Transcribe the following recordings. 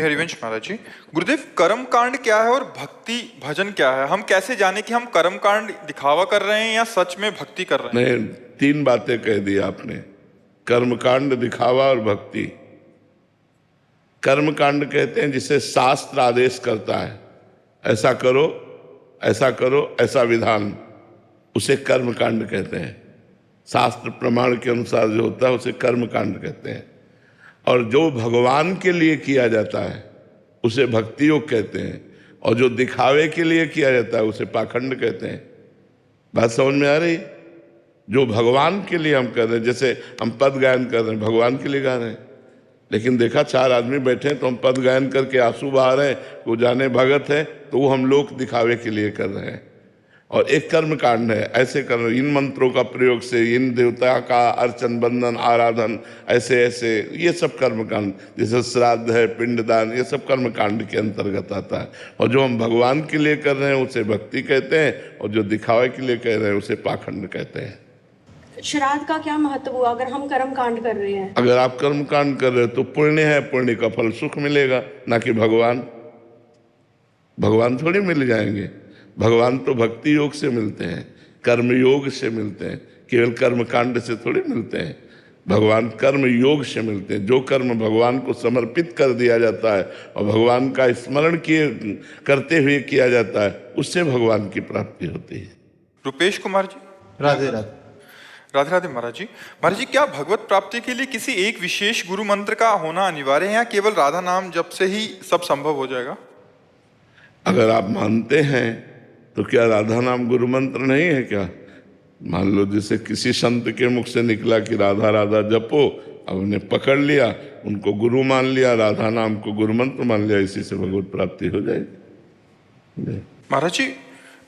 हरिवंश महाराज जी, गुरुदेव कर्म कांड क्या है और भक्ति भजन क्या है? हम कैसे जाने कि हम कर्म कांड दिखावा कर रहे हैं या सच में भक्ति कर रहे हैं? नहीं, तीन बातें कह दी आपने। कर्मकांड, दिखावा और भक्ति। कर्मकांड कहते हैं जिसे शास्त्र आदेश करता है, ऐसा करो, ऐसा करो, ऐसा विधान, उसे कर्मकांड कहते हैं। शास्त्र प्रमाण के अनुसार जो होता है उसे कर्मकांड कहते हैं। और जो भगवान के लिए किया जाता है उसे भक्ति योग कहते हैं, और जो दिखावे के लिए किया जाता है उसे पाखंड कहते हैं। बात समझ में आ रही? जो भगवान के लिए हम कर रहे हैं, जैसे हम पद गायन कर रहे हैं, भगवान के लिए गा रहे हैं, लेकिन देखा चार आदमी बैठे हैं तो हम पद गायन करके आंसू बहा रहे हैं, वो जाने भगत है तो वो हम लोग दिखावे के लिए कर रहे हैं। और एक कर्म कांड है, ऐसे कर इन मंत्रों का प्रयोग से, इन देवता का अर्चन, बंदन, आराधन, ऐसे ऐसे, ये सब कर्म कांड, जैसे श्राद्ध है, पिंडदान, ये सब कर्म कांड के अंतर्गत आता है। और जो हम भगवान के लिए कर रहे हैं उसे भक्ति कहते हैं, और जो दिखावे के लिए कह रहे हैं उसे पाखंड कहते हैं। श्राद्ध का क्या महत्व हुआ अगर हम कर्म कांड कर रहे हैं? अगर आप कर्म कांड कर रहे हो तो पुण्य है, पुण्य का फल सुख मिलेगा, ना कि भगवान थोड़ी मिल जाएंगे। भगवान तो भक्ति योग से मिलते हैं, कर्म योग से मिलते हैं, केवल कर्म कांड से थोड़ी मिलते हैं। भगवान कर्म योग से मिलते हैं। जो कर्म भगवान को समर्पित कर दिया जाता है और भगवान का स्मरण करते हुए किया जाता है, उससे भगवान की प्राप्ति होती है। रुपेश कुमार जी, राधे राधे। राधे राधे महाराज जी। महाराज जी, क्या भगवत प्राप्ति के लिए किसी एक विशेष गुरु मंत्र का होना अनिवार्य है या केवल राधा नाम जप से ही सब संभव हो जाएगा? अगर आप मानते हैं तो क्या राधा नाम गुरु मंत्र नहीं है क्या? मान लो जैसे किसी संत के मुख से निकला कि राधा राधा जपो, अब उन्हें पकड़ लिया, उनको गुरु मान लिया, राधा नाम को गुरु मंत्र मान लिया, इसी से भगवत प्राप्ति हो जाएगी। महाराज जी,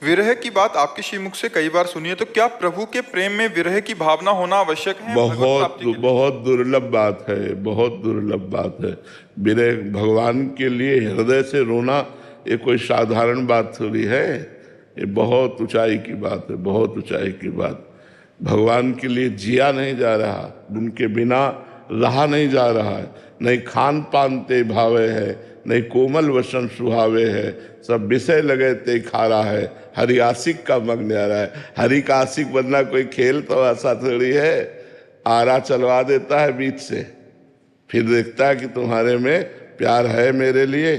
विरह की बात आपके श्रीमुख से कई बार सुनी है, तो क्या प्रभु के प्रेम में विरह की भावना होना आवश्यक है? बहुत दुर्लभ बात है, बहुत दुर्लभ बात है। विरह, भगवान के लिए हृदय से रोना ये कोई साधारण बात थोड़ी है, ये बहुत ऊंचाई की बात है, बहुत ऊंचाई की बात। भगवान के लिए जिया नहीं जा रहा, उनके बिना रहा नहीं जा रहा है। नहीं खान पान ते भावे है, नहीं कोमल वसन सुहावे है, सब विषय लगे ते खारा है। हरि आशिक का मग्न आ रहा है। हरि का आशिक बनना कोई खेल तो ऐसा थोड़ी है। आरा चलवा देता है बीच से, फिर देखता है कि तुम्हारे में प्यार है मेरे लिए,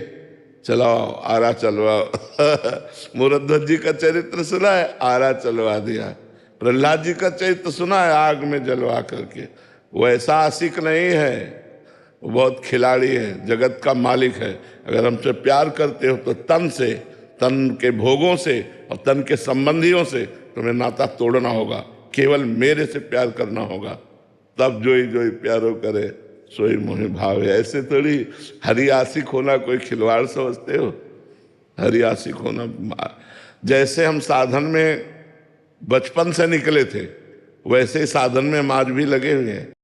चलाओ आरा चलवाओ। मुरध्वज जी का चरित्र सुना है, आरा चलवा दिया। प्रहलाद जी का चरित्र सुना है, आग में जलवा करके। वो ऐसा आशिक नहीं है, वो बहुत खिलाड़ी है, जगत का मालिक है। अगर हमसे प्यार करते हो तो तन से, तन के भोगों से और तन के संबंधियों से तुम्हें नाता तोड़ना होगा, केवल मेरे से प्यार करना होगा, तब जोई जोई प्यारो करे सोई मोहि भावे। ऐसे थोड़ी हरि आशिक होना कोई खिलवाड़ समझते हो? हरि आशिक होना, जैसे हम साधन में बचपन से निकले थे वैसे ही साधन में हम आज भी लगे हुए हैं।